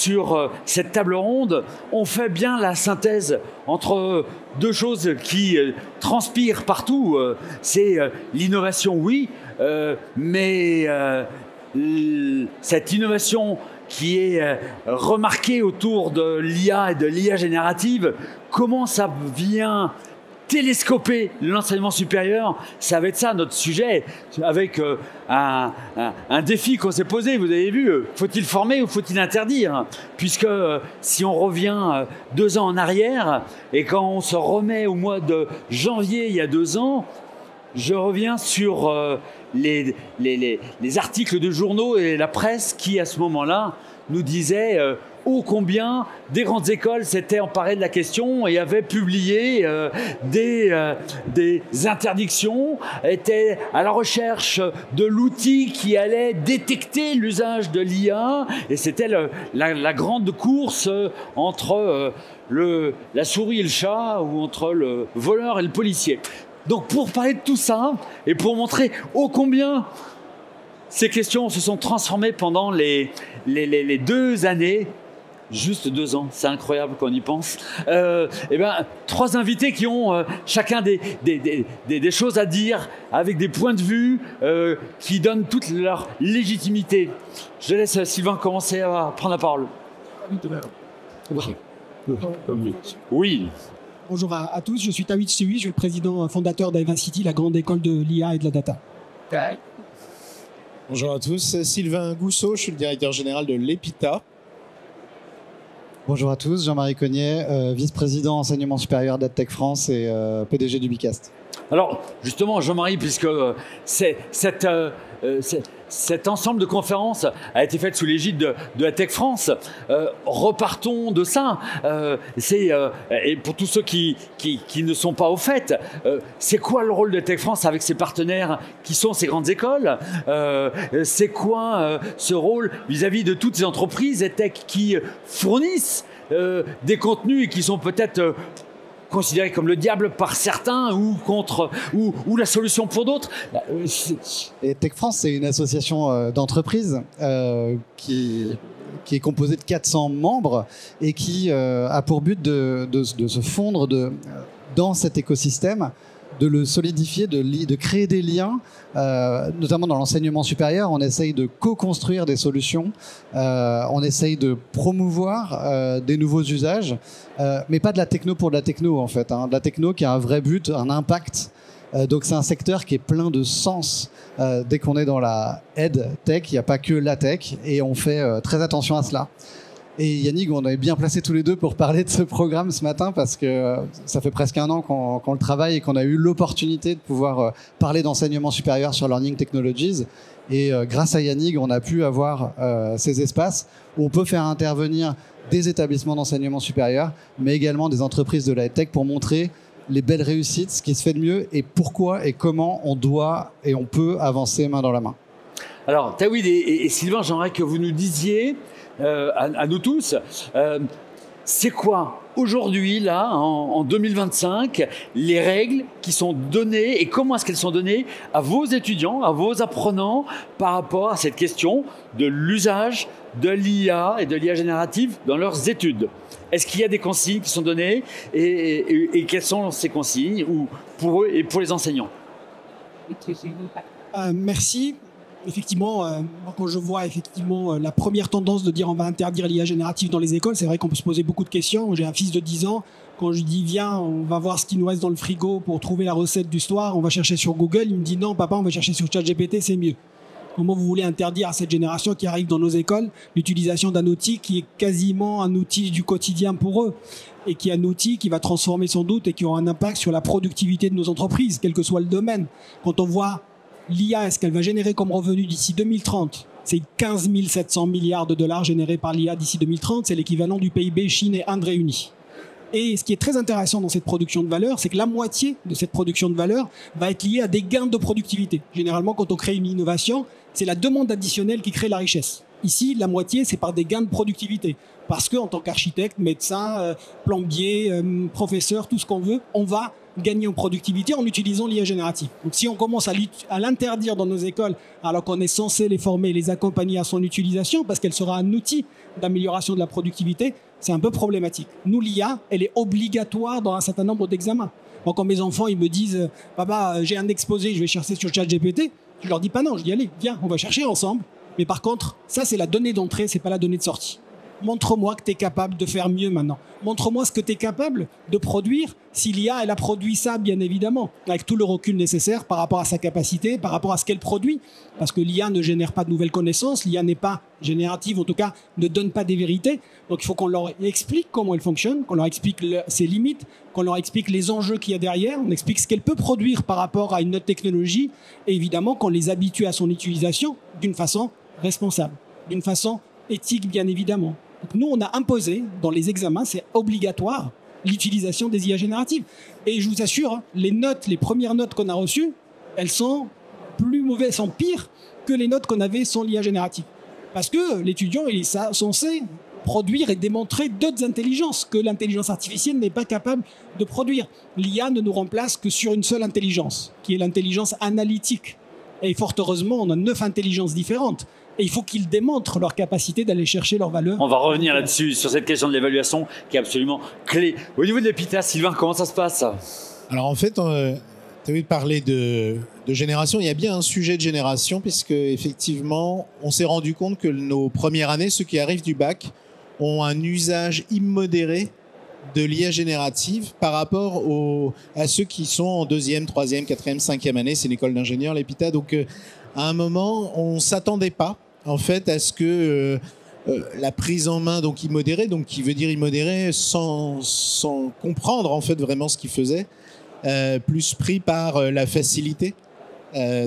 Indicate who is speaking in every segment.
Speaker 1: sur cette table ronde, on fait bien la synthèse entre deux choses qui transpirent partout. C'est l'innovation, oui, mais cette innovation qui est remarquée autour de l'IA et de l'IA générative, comment ça vient télescoper l'enseignement supérieur, ça va être ça notre sujet, avec un défi qu'on s'est posé, vous avez vu, faut-il former ou faut-il interdire? Puisque si on revient 2 ans en arrière, et quand on se remet au mois de janvier il y a 2 ans, je reviens sur les articles de journaux et la presse qui, à ce moment-là, nous disaient ô combien des grandes écoles s'étaient emparées de la question et avaient publié des interdictions, étaient à la recherche de l'outil qui allait détecter l'usage de l'IA, et c'était la grande course entre la souris et le chat, ou entre le voleur et le policier. Donc pour parler de tout ça, et pour montrer ô combien ces questions se sont transformées pendant les 2 années, juste 2 ans, c'est incroyable quand on y pense, 3 invités qui ont chacun des choses à dire, avec des points de vue qui donnent toute leur légitimité. Je laisse Sylvain commencer à prendre la parole. Oui.
Speaker 2: Bonjour à tous, je suis Tawit Chewi, je suis le président fondateur d'Ivacity, la grande école de l'IA et de la data.
Speaker 3: Bonjour à tous, Sylvain Gousseau, je suis le directeur général de l'EPITA.
Speaker 4: Bonjour à tous, Jean-Marie Cognet, vice-président enseignement supérieur d'EdTech France et PDG du Bicast.
Speaker 1: Alors justement, Jean-Marie, puisque cet ensemble de conférences a été fait sous l'égide de EdTech France, repartons de ça. Et pour tous ceux qui ne sont pas au fait, c'est quoi le rôle de EdTech France avec ses partenaires qui sont ces grandes écoles? C'est quoi ce rôle vis-à-vis de toutes ces entreprises EdTech qui fournissent des contenus et qui sont peut-être considéré comme le diable par certains ou la solution pour d'autres.
Speaker 4: Et Tech France, c'est une association d'entreprises qui est composée de 400 membres et qui a pour but de se fondre dans cet écosystème, de le solidifier, de créer des liens, notamment dans l'enseignement supérieur. On essaye de co-construire des solutions, on essaye de promouvoir des nouveaux usages, mais pas de la techno pour de la techno en fait, de la techno qui a un vrai but, un impact. Donc c'est un secteur qui est plein de sens. Dès qu'on est dans la EdTech, il n'y a pas que la tech, et on fait très attention à cela. Et Yannick, on est bien placés tous les deux pour parler de ce programme ce matin, parce que ça fait presque 1 an qu'on le travaille et qu'on a eu l'opportunité de pouvoir parler d'enseignement supérieur sur Learning Technologies. Et grâce à Yannick, on a pu avoir ces espaces où on peut faire intervenir des établissements d'enseignement supérieur, mais également des entreprises de la tech, pour montrer les belles réussites, ce qui se fait de mieux, et pourquoi et comment on doit et on peut avancer main dans la main.
Speaker 1: Alors, Tawid et Sylvain, j'aimerais que vous nous disiez à nous tous, c'est quoi aujourd'hui, là, en 2025, les règles qui sont données et comment est-ce qu'elles sont données à vos étudiants, à vos apprenants par rapport à cette question de l'usage de l'IA et de l'IA générative dans leurs études? Est-ce qu'il y a des consignes qui sont données et quelles sont ces consignes pour eux et pour les enseignants?
Speaker 2: Merci. Effectivement, quand je vois la première tendance de dire on va interdire l'IA générative dans les écoles, c'est vrai qu'on peut se poser beaucoup de questions. J'ai un fils de 10 ans, quand je lui dis viens, on va voir ce qui nous reste dans le frigo pour trouver la recette du soir, on va chercher sur Google, il me dit non papa, on va chercher sur ChatGPT, c'est mieux. Comment vous voulez interdire à cette génération qui arrive dans nos écoles l'utilisation d'un outil qui est quasiment un outil du quotidien pour eux, et qui est un outil qui va transformer sans doute et qui aura un impact sur la productivité de nos entreprises, quel que soit le domaine. Quand on voit l'IA, est-ce qu'elle va générer comme revenu d'ici 2030? C'est 15 700 milliards de dollars générés par l'IA d'ici 2030. C'est l'équivalent du PIB Chine et Inde réunis. Et ce qui est très intéressant dans cette production de valeur, c'est que la moitié de cette production de valeur va être liée à des gains de productivité. Généralement, quand on crée une innovation, c'est la demande additionnelle qui crée la richesse. Ici, la moitié, c'est par des gains de productivité. Parce qu'en tant qu'architecte, médecin, plombier, professeur, tout ce qu'on veut, on va gagner en productivité en utilisant l'IA générative. Donc si on commence à l'interdire dans nos écoles, alors qu'on est censé les former, les accompagner à son utilisation, parce qu'elle sera un outil d'amélioration de la productivité, c'est un peu problématique. Nous, l'IA, elle est obligatoire dans un certain nombre d'examens. Donc quand mes enfants ils me disent « Papa, j'ai un exposé, je vais chercher sur ChatGPT », je leur dis pas non, je dis « Allez, viens, on va chercher ensemble ». Mais par contre, ça c'est la donnée d'entrée, c'est pas la donnée de sortie. Montre-moi que tu es capable de faire mieux maintenant. Montre-moi ce que tu es capable de produire. Si l'IA, elle a produit ça, bien évidemment, avec tout le recul nécessaire par rapport à sa capacité, par rapport à ce qu'elle produit. Parce que l'IA ne génère pas de nouvelles connaissances, l'IA n'est pas générative, en tout cas, ne donne pas des vérités. Donc il faut qu'on leur explique comment elle fonctionne, qu'on leur explique ses limites, qu'on leur explique les enjeux qu'il y a derrière, on explique ce qu'elle peut produire par rapport à une autre technologie, et évidemment qu'on les habitue à son utilisation d'une façon responsable, d'une façon éthique, bien évidemment. Donc nous, on a imposé, dans les examens, c'est obligatoire, l'utilisation des IA génératives. Et je vous assure, les premières notes qu'on a reçues, elles sont plus mauvaises, sont pires que les notes qu'on avait sans l'IA générative. Parce que l'étudiant il est censé produire et démontrer d'autres intelligences que l'intelligence artificielle n'est pas capable de produire. L'IA ne nous remplace que sur une seule intelligence, qui est l'intelligence analytique. Et fort heureusement, on a 9 intelligences différentes. Et il faut qu'ils démontrent leur capacité d'aller chercher leurs valeurs.
Speaker 1: On va revenir là-dessus, sur cette question de l'évaluation qui est absolument clé. Au niveau de l'EPITA, Sylvain, comment ça se passe?
Speaker 3: Alors en fait, tu as envie de parler de génération. Il y a bien un sujet de génération, puisque effectivement, on s'est rendu compte que nos premières années, ceux qui arrivent du bac, ont un usage immodéré de l'IA générative par rapport à ceux qui sont en 2e, 3e, 4e, 5e année. C'est une école d'ingénieurs, l'EPITA. Donc à un moment, on ne s'attendait pas en fait à ce que la prise en main, donc immodérée, donc qui veut dire immodérée sans comprendre en fait vraiment ce qu'il faisait, plus pris par la facilité.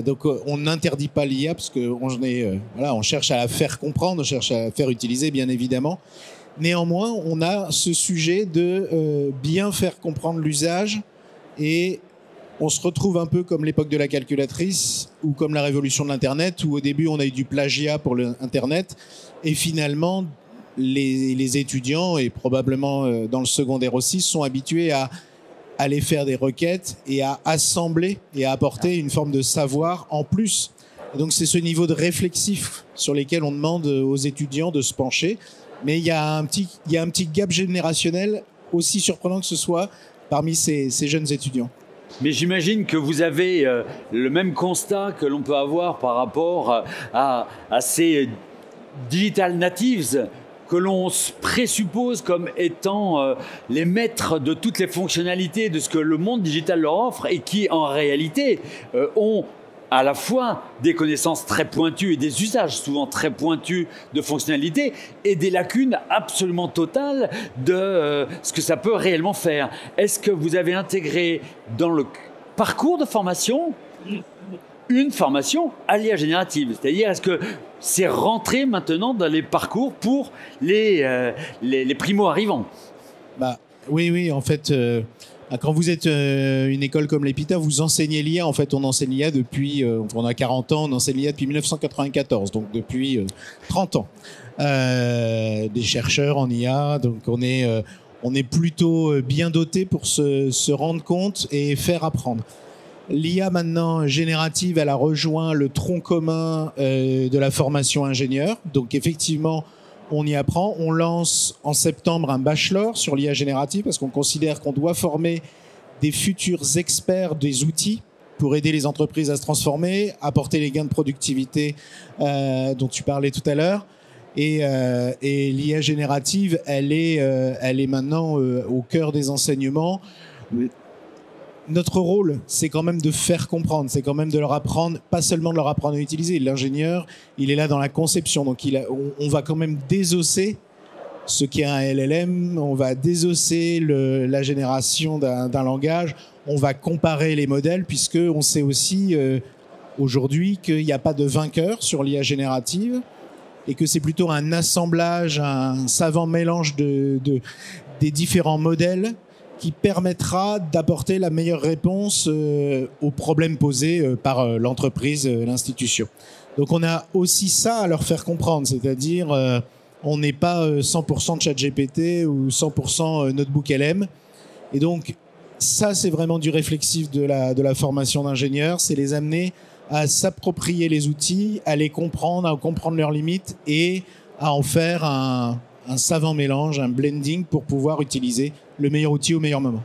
Speaker 3: Donc on n'interdit pas l'IA parce on cherche à la faire comprendre, on cherche à la faire utiliser bien évidemment. Néanmoins, on a ce sujet de bien faire comprendre l'usage, et on se retrouve un peu comme l'époque de la calculatrice ou comme la révolution de l'Internet, où au début on a eu du plagiat pour l'Internet, et finalement les étudiants, et probablement dans le secondaire aussi, sont habitués à aller faire des requêtes et à assembler et à apporter une forme de savoir en plus. Et donc c'est ce niveau de réflexif sur lesquels on demande aux étudiants de se pencher. Mais il y a un petit gap générationnel, aussi surprenant que ce soit, parmi ces jeunes étudiants.
Speaker 1: Mais j'imagine que vous avez le même constat que l'on peut avoir par rapport à ces digital natives que l'on présuppose comme étant les maîtres de toutes les fonctionnalités de ce que le monde digital leur offre, et qui en réalité ont à la fois des connaissances très pointues et des usages souvent très pointus de fonctionnalités, et des lacunes absolument totales de ce que ça peut réellement faire. Est-ce que vous avez intégré dans le parcours de formation une formation à l'IA générative? C'est-à-dire, est-ce que c'est rentré maintenant dans les parcours pour les primo-arrivants?
Speaker 3: Oui, en fait... Quand vous êtes une école comme l'EPITA, vous enseignez l'IA. En fait, on enseigne l'IA depuis... on a 40 ans, on enseigne l'IA depuis 1994, donc depuis 30 ans. Des chercheurs en IA, donc on est plutôt bien doté pour se rendre compte et faire apprendre. L'IA maintenant générative, elle a rejoint le tronc commun de la formation ingénieur. Donc effectivement, on y apprend. On lance en septembre un bachelor sur l'IA générative parce qu'on considère qu'on doit former des futurs experts des outils pour aider les entreprises à se transformer, apporter les gains de productivité dont tu parlais tout à l'heure. Et l'IA générative, elle est maintenant au cœur des enseignements. Notre rôle, c'est quand même de faire comprendre, c'est quand même de leur apprendre, pas seulement de leur apprendre à utiliser. L'ingénieur, il est là dans la conception, donc on va quand même désosser ce qu'est un LLM, on va désosser la génération d'un langage, on va comparer les modèles, puisqu'on sait aussi aujourd'hui qu'il n'y a pas de vainqueur sur l'IA générative, et que c'est plutôt un assemblage, un savant mélange des différents modèles qui permettra d'apporter la meilleure réponse aux problèmes posés par l'entreprise, l'institution. Donc on a aussi ça à leur faire comprendre, c'est-à-dire on n'est pas 100% de ChatGPT ou 100% Notebook LM. Et donc Ça, c'est vraiment du réflexif de la formation d'ingénieur. C'est les amener à s'approprier les outils, à les comprendre, à comprendre leurs limites et à en faire un savant mélange, un blending pour pouvoir utiliser le meilleur outil au meilleur moment.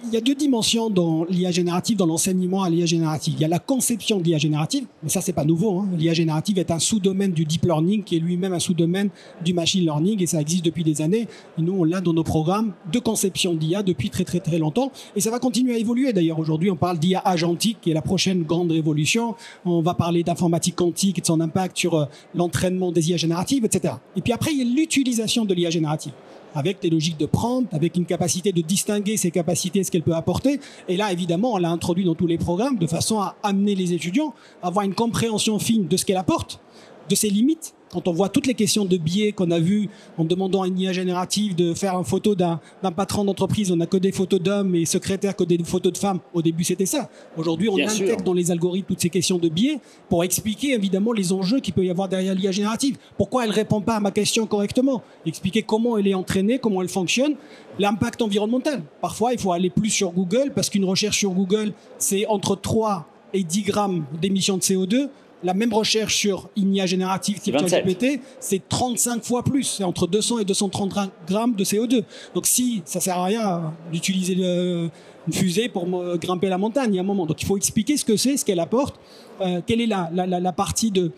Speaker 2: Il y a deux dimensions dans l'IA générative, dans l'enseignement à l'IA générative. Il y a la conception de l'IA générative, mais ça, c'est pas nouveau. L'IA générative est un sous-domaine du deep learning, qui est lui-même un sous-domaine du machine learning, et ça existe depuis des années. Et nous, on l'a dans nos programmes de conception d'IA depuis très, très, très longtemps. Et ça va continuer à évoluer. D'ailleurs, aujourd'hui, on parle d'IA agentique, qui est la prochaine grande révolution. On va parler d'informatique quantique et de son impact sur l'entraînement des IA génératives, etc. Et puis après, il y a l'utilisation de l'IA générative, avec des logiques de prompt, avec une capacité de distinguer ses capacités, ce qu'elle peut apporter. Et là, évidemment, on l'a introduit dans tous les programmes de façon à amener les étudiants à avoir une compréhension fine de ce qu'elle apporte, de ses limites. Quand on voit toutes les questions de biais qu'on a vues en demandant à une IA générative de faire une photo d'un patron d'entreprise, on n'a que des photos d'hommes et secrétaires que des photos de femmes. Au début, c'était ça. Aujourd'hui, on intègre dans les algorithmes toutes ces questions de biais pour expliquer évidemment les enjeux qu'il peut y avoir derrière l'IA générative. Pourquoi elle ne répond pas à ma question correctement? Expliquer comment elle est entraînée, comment elle fonctionne, l'impact environnemental. Parfois, il faut aller plus sur Google parce qu'une recherche sur Google, c'est entre 3 et 10 grammes d'émissions de CO2. La même recherche sur une IA générative type ChatGPT, c'est 35 fois plus. C'est entre 200 et 230 grammes de CO2. Donc si ça sert à rien d'utiliser une fusée pour grimper la montagne, il y a un moment. Donc il faut expliquer ce que c'est, ce qu'elle apporte, quelle est la partie de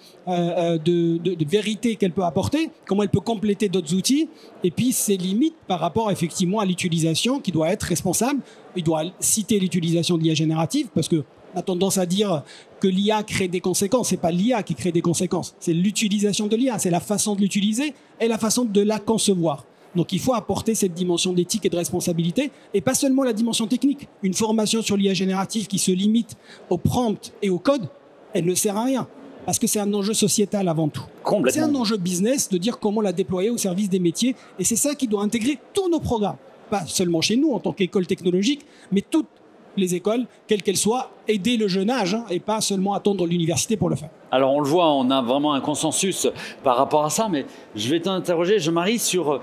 Speaker 2: vérité qu'elle peut apporter, comment elle peut compléter d'autres outils, et puis ses limites par rapport effectivement à l'utilisation qui doit être responsable. Il doit citer l'utilisation de l'IA générative parce que on a tendance à dire que l'IA crée des conséquences. C'est pas l'IA qui crée des conséquences, c'est l'utilisation de l'IA, c'est la façon de l'utiliser et la façon de la concevoir. Donc il faut apporter cette dimension d'éthique et de responsabilité, et pas seulement la dimension technique. Une formation sur l'IA générative qui se limite au prompt et au code, elle ne sert à rien, parce que c'est un enjeu sociétal avant tout. C'est un enjeu business de dire comment la déployer au service des métiers, et c'est ça qui doit intégrer tous nos programmes. Pas seulement chez nous en tant qu'école technologique, mais toutes les écoles, quelles qu'elles soient, aider le jeune âge et pas seulement attendre l'université pour le faire.
Speaker 1: Alors on le voit, on a vraiment un consensus par rapport à ça, mais je vais t'interroger, Jean-Marie, sur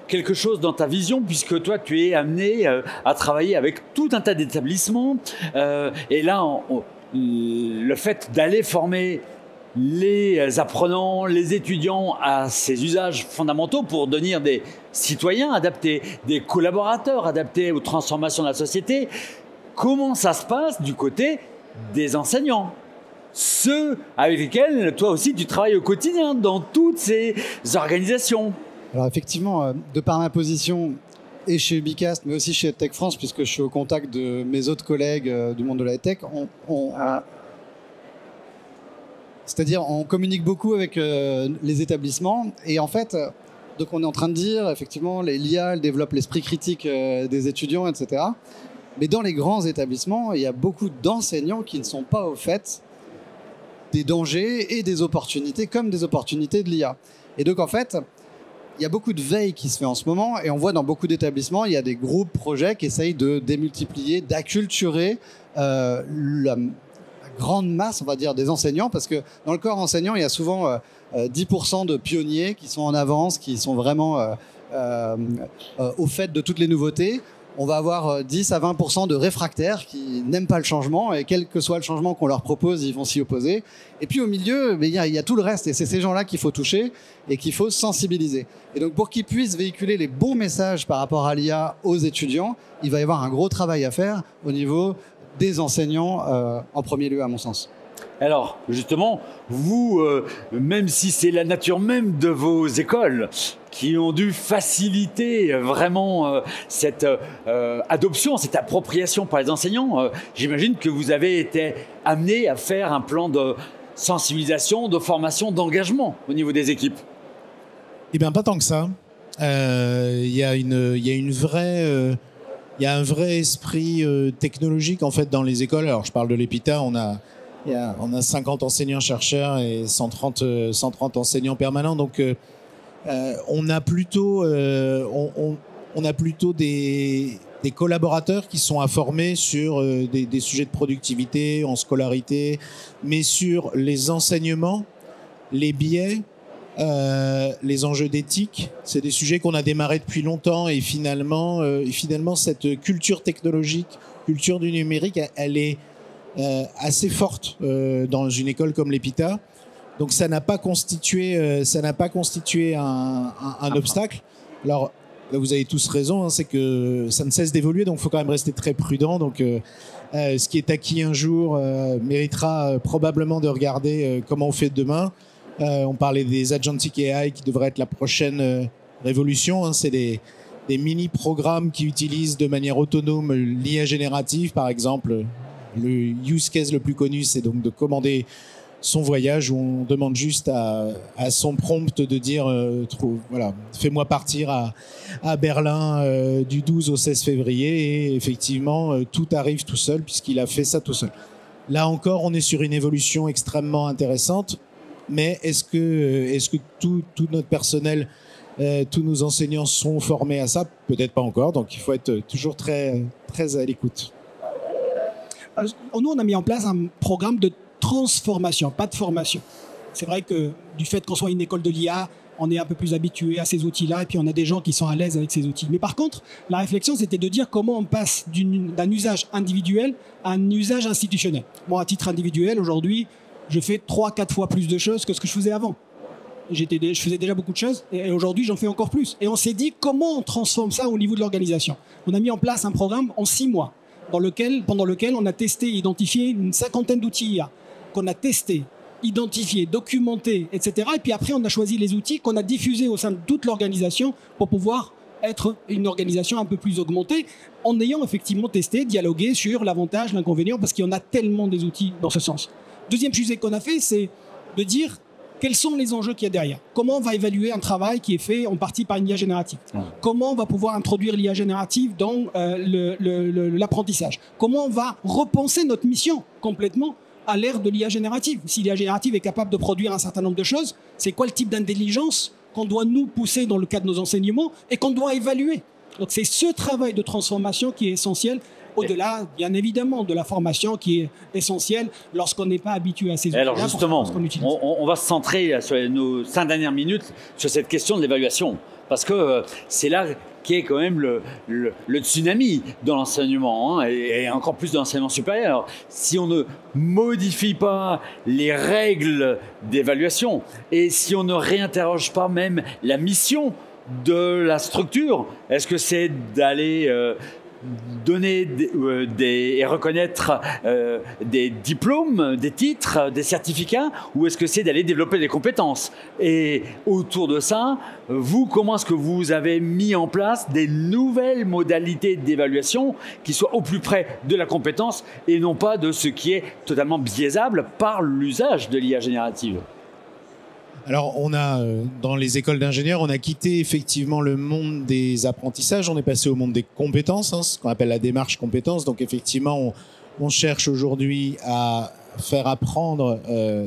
Speaker 1: quelque chose dans ta vision, puisque toi tu es amené à travailler avec tout un tas d'établissements, et là le fait d'aller former les apprenants, les étudiants à ces usages fondamentaux pour devenir des citoyens adaptés, des collaborateurs adaptés aux transformations de la société. Comment ça se passe du côté des enseignants, ceux avec lesquels toi aussi tu travailles au quotidien dans toutes ces organisations?
Speaker 4: Alors effectivement, de par ma position et chez Ubicast, mais aussi chez Tech France, puisque je suis au contact de mes autres collègues du monde de la tech, c'est-à-dire on communique beaucoup avec les établissements, et en fait, donc on est en train de dire effectivement l'IA développe l'esprit critique des étudiants, etc. Mais dans les grands établissements, il y a beaucoup d'enseignants qui ne sont pas au fait des dangers et des opportunités, comme des opportunités de l'IA. Et donc, en fait, il y a beaucoup de veille qui se fait en ce moment, et on voit dans beaucoup d'établissements, il y a des groupes projets qui essayent de démultiplier, d'acculturer la grande masse, on va dire, des enseignants, parce que dans le corps enseignant, il y a souvent 10% de pionniers qui sont en avance, qui sont vraiment au fait de toutes les nouveautés. On va avoir 10 à 20% de réfractaires qui n'aiment pas le changement, et quel que soit le changement qu'on leur propose, ils vont s'y opposer. Et puis au milieu, il y a tout le reste, et c'est ces gens-là qu'il faut toucher et qu'il faut sensibiliser. Et donc pour qu'ils puissent véhiculer les bons messages par rapport à l'IA aux étudiants, il va y avoir un gros travail à faire au niveau des enseignants en premier lieu, à mon sens.
Speaker 1: Alors, justement, vous, même si c'est la nature même de vos écoles qui ont dû faciliter vraiment cette adoption, cette appropriation par les enseignants, j'imagine que vous avez été amené à faire un plan de sensibilisation, de formation, d'engagement au niveau des équipes.
Speaker 3: Eh bien, pas tant que ça. Il y a un vrai esprit technologique en fait dans les écoles. Alors, je parle de l'EPITA, on a 50 enseignants-chercheurs et 130 enseignants permanents. Donc, on a plutôt des collaborateurs qui sont informés sur des sujets de productivité, en scolarité, mais sur les enseignements, les biais les enjeux d'éthique. C'est des sujets qu'on a démarrés depuis longtemps et finalement cette culture technologique, culture du numérique, elle est assez forte dans une école comme l'EPITA. Donc ça n'a pas constitué un obstacle. Alors là, vous avez tous raison, hein, c'est que ça ne cesse d'évoluer, donc il faut quand même rester très prudent. Donc ce qui est acquis un jour méritera probablement de regarder comment on fait demain. On parlait des agentic AI qui devraient être la prochaine révolution. Hein. C'est des mini-programmes qui utilisent de manière autonome l'IA générative. Par exemple, le use case le plus connu, c'est donc de commander son voyage où on demande juste à son prompt de dire voilà, fais-moi partir à Berlin du 12 au 16 février et effectivement tout arrive tout seul puisqu'il a fait ça tout seul. Là encore, on est sur une évolution extrêmement intéressante. Mais est-ce que tout notre personnel, tous nos enseignants sont formés à ça? Peut-être pas encore, donc il faut être toujours très, très à l'écoute.
Speaker 2: Nous, on a mis en place un programme de transformation, pas de formation. C'est vrai que du fait qu'on soit une école de l'IA, on est un peu plus habitué à ces outils-là et puis on a des gens qui sont à l'aise avec ces outils. Mais par contre, la réflexion, c'était de dire comment on passe d'un usage individuel à un usage institutionnel. Moi, à titre individuel, aujourd'hui, je fais 3-4 fois plus de choses que ce que je faisais avant. Je faisais déjà beaucoup de choses et aujourd'hui, j'en fais encore plus. Et on s'est dit comment on transforme ça au niveau de l'organisation. On a mis en place un programme en 6 mois pendant lequel on a testé et identifié une 50aine d'outils IA qu'on a testé, identifié, documenté, etc. Et puis après, on a choisi les outils qu'on a diffusés au sein de toute l'organisation pour pouvoir être une organisation un peu plus augmentée en ayant effectivement testé, dialogué sur l'avantage, l'inconvénient, parce qu'il y en a tellement des outils dans ce sens. Deuxième sujet qu'on a fait, c'est de dire quels sont les enjeux qu'il y a derrière. Comment on va évaluer un travail qui est fait en partie par une IA générative? Comment on va pouvoir introduire l'IA générative dans l'apprentissage? Comment on va repenser notre mission complètement à l'ère de l'IA générative? Si l'IA générative est capable de produire un certain nombre de choses, c'est quoi le type d'intelligence qu'on doit nous pousser dans le cadre de nos enseignements et qu'on doit évaluer? Donc c'est ce travail de transformation qui est essentiel. Au-delà, bien évidemment, de la formation qui est essentielle lorsqu'on n'est pas habitué à ces outils-là.
Speaker 1: Alors justement, on va se centrer sur nos 5 dernières minutes sur cette question de l'évaluation. Parce que c'est là qu'est quand même le tsunami dans l'enseignement, hein, et encore plus dans l'enseignement supérieur. Si on ne modifie pas les règles d'évaluation et si on ne réinterroge pas même la mission de la structure, est-ce que c'est d'aller donner et reconnaître des diplômes, des titres, des certificats, ou est-ce que c'est d'aller développer des compétences? Et autour de ça, comment est-ce que vous avez mis en place des nouvelles modalités d'évaluation qui soient au plus près de la compétence et non pas de ce qui est totalement biaisable par l'usage de l'IA générative?
Speaker 3: Alors, dans les écoles d'ingénieurs, on a quitté effectivement le monde des apprentissages, on est passé au monde des compétences, hein, ce qu'on appelle la démarche compétences. Donc, effectivement, on cherche aujourd'hui à faire apprendre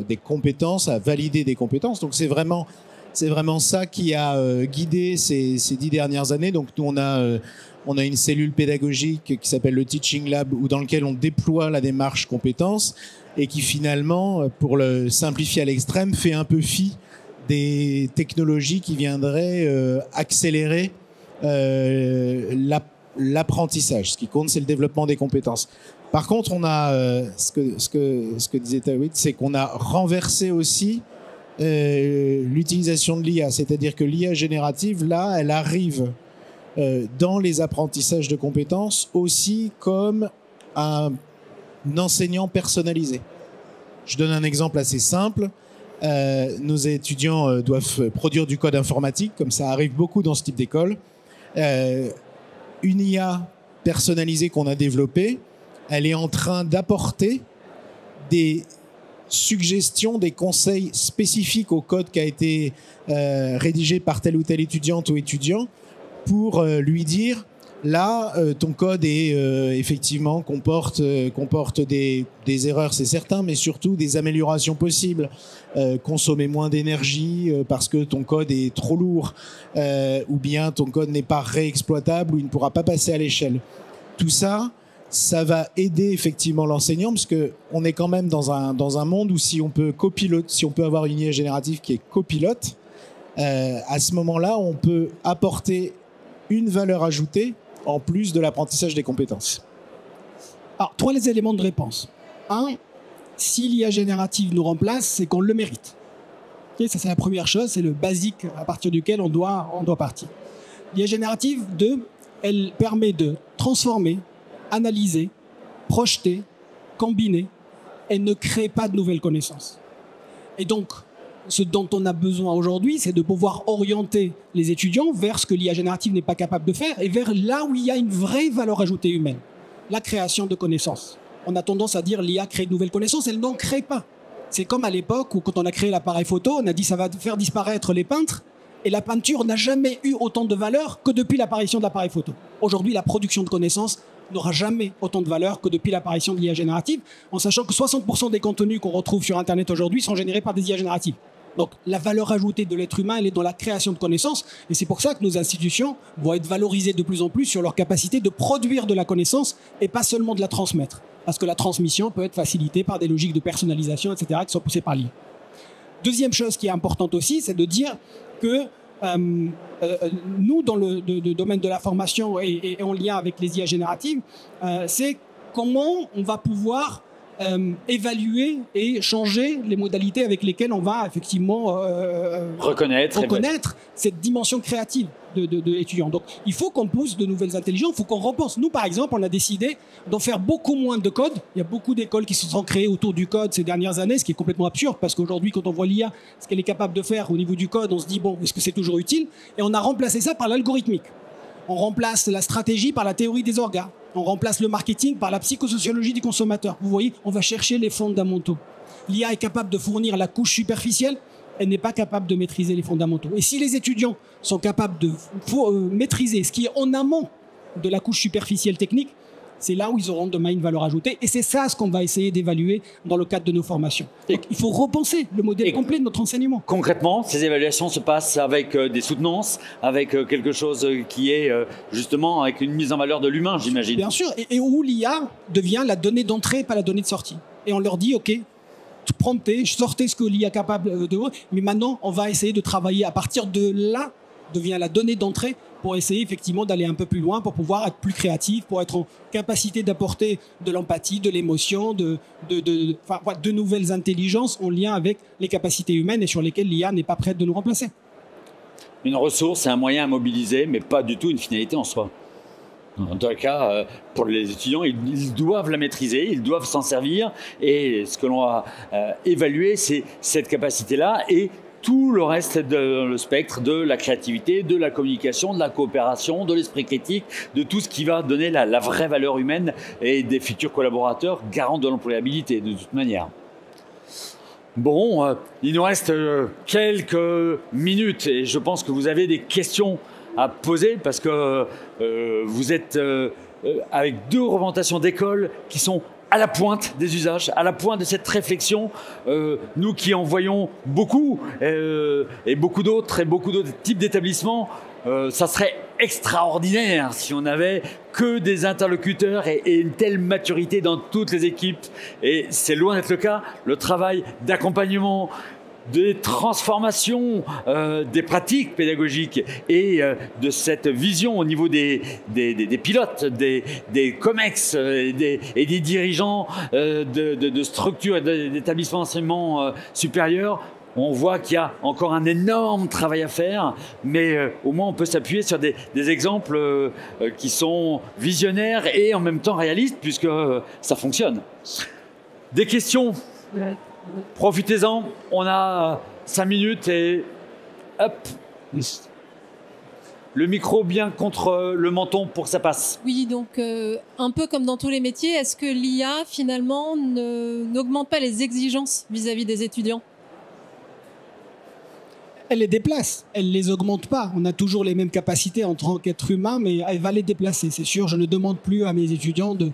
Speaker 3: des compétences, à valider des compétences. Donc, c'est vraiment ça qui a guidé ces 10 dernières années. Donc, nous, on a une cellule pédagogique qui s'appelle le Teaching Lab, dans lequel on déploie la démarche compétences et qui finalement, pour le simplifier à l'extrême, fait un peu fi des technologies qui viendraient accélérer l'apprentissage. Ce qui compte, c'est le développement des compétences. Par contre, on a ce que disait Tawhid, c'est qu'on a renversé aussi l'utilisation de l'IA. C'est-à-dire que l'IA générative, là, elle arrive dans les apprentissages de compétences aussi comme un enseignant personnalisé. Je donne un exemple assez simple. Nos étudiants doivent produire du code informatique, comme ça arrive beaucoup dans ce type d'école. Une IA personnalisée qu'on a développée, elle est en train d'apporter des suggestions, des conseils spécifiques au code qui a été rédigé par telle ou telle étudiante ou étudiant pour lui dire là, ton code est effectivement comporte des erreurs, c'est certain, mais surtout des améliorations possibles. Consommer moins d'énergie parce que ton code est trop lourd, ou bien ton code n'est pas réexploitable ou il ne pourra pas passer à l'échelle. Tout ça, ça va aider effectivement l'enseignant, parce que on est quand même dans un monde où si on peut avoir une IA générative qui est copilote, à ce moment-là, on peut apporter une valeur ajoutée en plus de l'apprentissage des compétences.
Speaker 2: Alors, 3 éléments de réponse. 1, si l'IA générative nous remplace, c'est qu'on le mérite. Okay, ça, c'est la première chose, c'est le basique à partir duquel on doit partir. L'IA générative, 2, elle permet de transformer, analyser, projeter, combiner. Elle ne crée pas de nouvelles connaissances. Et donc, ce dont on a besoin aujourd'hui, c'est de pouvoir orienter les étudiants vers ce que l'IA générative n'est pas capable de faire et vers là où il y a une vraie valeur ajoutée humaine, la création de connaissances. On a tendance à dire l'IA crée de nouvelles connaissances, elle n'en crée pas. C'est comme à l'époque où quand on a créé l'appareil photo, on a dit ça va faire disparaître les peintres et la peinture n'a jamais eu autant de valeur que depuis l'apparition de l'appareil photo. Aujourd'hui, la production de connaissances n'aura jamais autant de valeur que depuis l'apparition de l'IA générative, en sachant que 60% des contenus qu'on retrouve sur Internet aujourd'hui sont générés par des IA génératives. Donc la valeur ajoutée de l'être humain, elle est dans la création de connaissances, et c'est pour ça que nos institutions vont être valorisées de plus en plus sur leur capacité de produire de la connaissance et pas seulement de la transmettre. Parce que la transmission peut être facilitée par des logiques de personnalisation, etc., qui sont poussées par l'IA. Deuxième chose qui est importante aussi, c'est de dire que nous, dans le domaine de la formation et en lien avec les IA génératives, c'est comment on va pouvoir évaluer et changer les modalités avec lesquelles on va effectivement
Speaker 1: reconnaître
Speaker 2: cette dimension créative de l'étudiant. Donc, il faut qu'on pousse de nouvelles intelligences, il faut qu'on repense. Nous, par exemple, on a décidé d'en faire beaucoup moins de code. Il y a beaucoup d'écoles qui se sont créées autour du code ces dernières années, ce qui est complètement absurde, parce qu'aujourd'hui, quand on voit l'IA, ce qu'elle est capable de faire au niveau du code, on se dit, bon, est-ce que c'est toujours utile? Et on a remplacé ça par l'algorithmique. On remplace la stratégie par la théorie des orgas. On remplace le marketing par la psychosociologie du consommateur. Vous voyez, on va chercher les fondamentaux. L'IA est capable de fournir la couche superficielle, elle n'est pas capable de maîtriser les fondamentaux. Et si les étudiants sont capables de maîtriser ce qui est en amont de la couche superficielle technique, c'est là où ils auront demain une valeur ajoutée. Et c'est ça ce qu'on va essayer d'évaluer dans le cadre de nos formations. Donc, il faut repenser le modèle complet de notre enseignement.
Speaker 1: Concrètement, ces évaluations se passent avec des soutenances, avec quelque chose qui est justement avec une mise en valeur de l'humain, j'imagine.
Speaker 2: Bien sûr, et où l'IA devient la donnée d'entrée, pas la donnée de sortie. Et on leur dit, OK, promptez, sortez ce que l'IA est capable de... Mais maintenant, on va essayer de travailler à partir de là, devient la donnée d'entrée, pour essayer effectivement d'aller un peu plus loin, pour pouvoir être plus créatif, pour être en capacité d'apporter de l'empathie, de l'émotion, de nouvelles intelligences en lien avec les capacités humaines et sur lesquelles l'IA n'est pas prête de nous remplacer.
Speaker 1: Une ressource, c'est un moyen à mobiliser, mais pas du tout une finalité en soi. En tout cas, pour les étudiants, ils doivent la maîtriser, ils doivent s'en servir. Et ce que l'on va évaluer, c'est cette capacité-là et tout le reste de le spectre de la créativité, de la communication, de la coopération, de l'esprit critique, de tout ce qui va donner la vraie valeur humaine et des futurs collaborateurs garants de l'employabilité, de toute manière. Bon, il nous reste quelques minutes et je pense que vous avez des questions à poser parce que vous êtes avec 2 représentations d'écoles qui sont à la pointe des usages, à la pointe de cette réflexion. Nous qui en voyons beaucoup et beaucoup d'autres types d'établissements, ça serait extraordinaire si on n'avait que des interlocuteurs et une telle maturité dans toutes les équipes. Et c'est loin d'être le cas. Le travail d'accompagnement, des transformations des pratiques pédagogiques et de cette vision au niveau des pilotes, des COMEX et des dirigeants de structures et d'établissements d'enseignement supérieur. On voit qu'il y a encore un énorme travail à faire, mais au moins on peut s'appuyer sur des exemples qui sont visionnaires et en même temps réalistes, puisque ça fonctionne. Des questions ? Profitez-en, on a 5 minutes et hop, le micro bien contre le menton pour que ça passe.
Speaker 5: Oui, donc un peu comme dans tous les métiers, est-ce que l'IA finalement n'augmente pas les exigences vis-à-vis des étudiants ?
Speaker 2: Elle les déplace, elle les augmente pas. On a toujours les mêmes capacités en tant qu'être humain, mais elle va les déplacer, c'est sûr. Je ne demande plus à mes étudiants de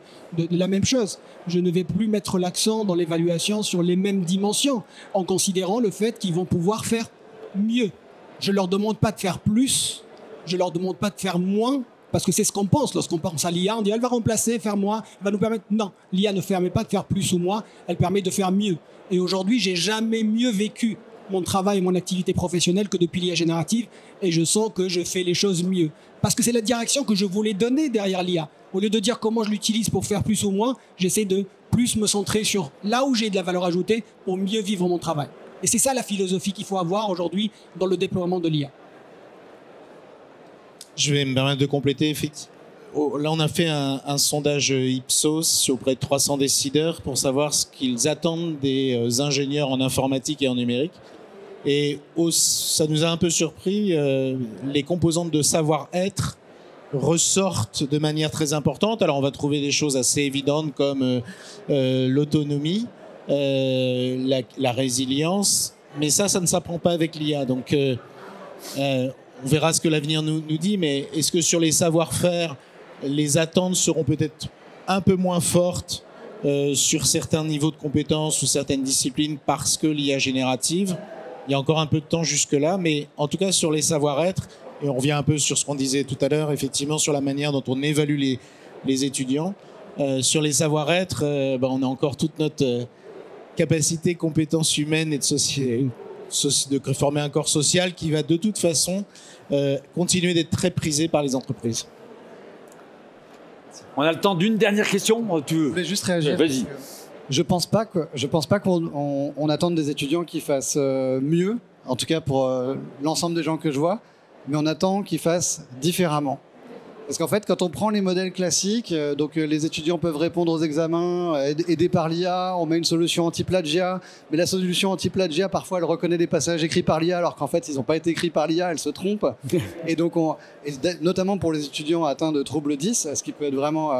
Speaker 2: la même chose. Je ne vais plus mettre l'accent dans l'évaluation sur les mêmes dimensions, en considérant le fait qu'ils vont pouvoir faire mieux. Je leur demande pas de faire plus, je leur demande pas de faire moins, parce que c'est ce qu'on pense. Lorsqu'on pense à l'IA, on dit elle va remplacer, faire moins, elle va nous permettre... Non, l'IA ne permet pas de faire plus ou moins, elle permet de faire mieux. Et aujourd'hui, j'ai jamais mieux vécu mon travail et mon activité professionnelle que depuis l'IA générative, et je sens que je fais les choses mieux. Parce que c'est la direction que je voulais donner derrière l'IA. Au lieu de dire comment je l'utilise pour faire plus ou moins, j'essaie de plus me centrer sur là où j'ai de la valeur ajoutée pour mieux vivre mon travail. Et c'est ça la philosophie qu'il faut avoir aujourd'hui dans le déploiement de l'IA.
Speaker 3: Je vais me permettre de compléter. Là, on a fait un sondage Ipsos auprès de 300 décideurs pour savoir ce qu'ils attendent des ingénieurs en informatique et en numérique. Et ça nous a un peu surpris, les composantes de savoir-être ressortent de manière très importante. Alors, on va trouver des choses assez évidentes comme l'autonomie, la résilience, mais ça ne s'apprend pas avec l'IA. Donc, on verra ce que l'avenir nous dit, mais est-ce que sur les savoir-faire, les attentes seront peut-être un peu moins fortes sur certains niveaux de compétences ou certaines disciplines parce que l'IA générative, il y a encore un peu de temps jusque-là, mais en tout cas sur les savoir-être, et on revient un peu sur ce qu'on disait tout à l'heure, effectivement sur la manière dont on évalue les étudiants, sur les savoir-être, on a encore toute notre capacité, compétence humaine et de former un corps social qui va de toute façon continuer d'être très prisé par les entreprises.
Speaker 1: On a le temps d'une dernière question.
Speaker 4: Je voulais juste réagir.
Speaker 1: Vas-y.
Speaker 4: Je pense pas qu'on attende des étudiants qui fassent mieux, en tout cas pour l'ensemble des gens que je vois, mais on attend qu'ils fassent différemment. Parce qu'en fait, quand on prend les modèles classiques, les étudiants peuvent répondre aux examens, aidés par l'IA, on met une solution anti-plagiat, mais la solution anti-plagiat, parfois, elle reconnaît des passages écrits par l'IA, alors qu'en fait, ils n'ont pas été écrits par l'IA, elle se trompe. Et donc, notamment pour les étudiants atteints de troubles 10, ce qui peut être vraiment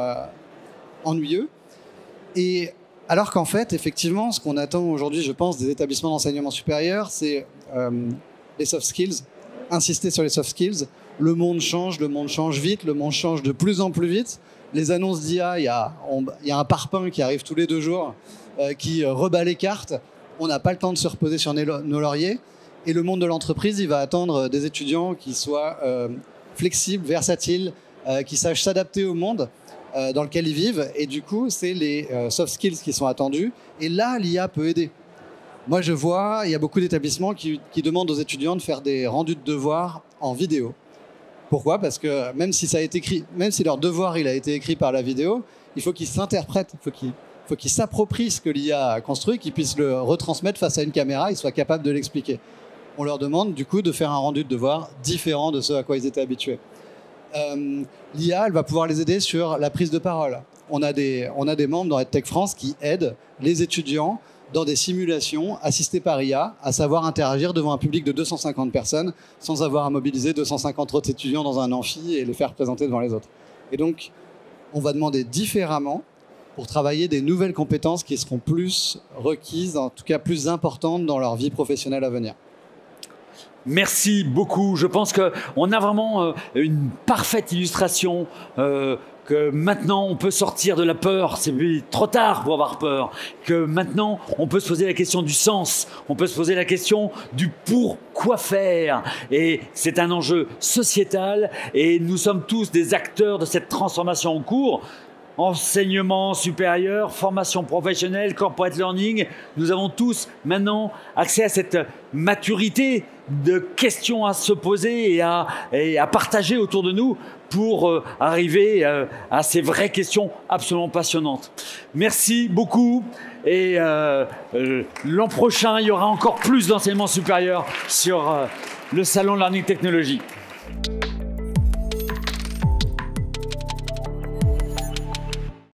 Speaker 4: ennuyeux. Et alors qu'en fait, effectivement, ce qu'on attend aujourd'hui, je pense, des établissements d'enseignement supérieur, c'est les soft skills, insister sur les soft skills. Le monde change vite, le monde change de plus en plus vite. Les annonces d'IA, il y a un parpaing qui arrive tous les 2 jours, qui rebat les cartes. On n'a pas le temps de se reposer sur nos lauriers. Et le monde de l'entreprise, il va attendre des étudiants qui soient flexibles, versatiles, qui sachent s'adapter au monde dans lequel ils vivent. Et du coup, c'est les soft skills qui sont attendus. Et là, l'IA peut aider. Moi, je vois, il y a beaucoup d'établissements qui demandent aux étudiants de faire des rendus de devoirs en vidéo. Pourquoi ? Parce que même si leur devoir il a été écrit par la vidéo, il faut qu'ils s'interprètent, il faut qu'ils s'approprient ce que l'IA a construit, qu'ils puissent le retransmettre face à une caméra, ils soient capables de l'expliquer. On leur demande du coup de faire un rendu de devoir différent de ce à quoi ils étaient habitués. L'IA, elle va pouvoir les aider sur la prise de parole. On a des membres dans EdTech France qui aident les étudiants dans des simulations assistées par IA, à savoir interagir devant un public de 250 personnes sans avoir à mobiliser 250 autres étudiants dans un amphi et les faire présenter devant les autres. Et donc, on va demander différemment pour travailler des nouvelles compétences qui seront plus requises, en tout cas plus importantes dans leur vie professionnelle à venir.
Speaker 1: Merci beaucoup. Je pense qu'on a vraiment une parfaite illustration que maintenant on peut sortir de la peur, c'est trop tard pour avoir peur, que maintenant on peut se poser la question du sens, on peut se poser la question du pourquoi faire, et c'est un enjeu sociétal et nous sommes tous des acteurs de cette transformation en cours. Enseignement supérieur, formation professionnelle, corporate learning, nous avons tous maintenant accès à cette maturité de questions à se poser et à partager autour de nous pour arriver à ces vraies questions absolument passionnantes. Merci beaucoup et l'an prochain, il y aura encore plus d'enseignement supérieur sur le salon Learning Technology.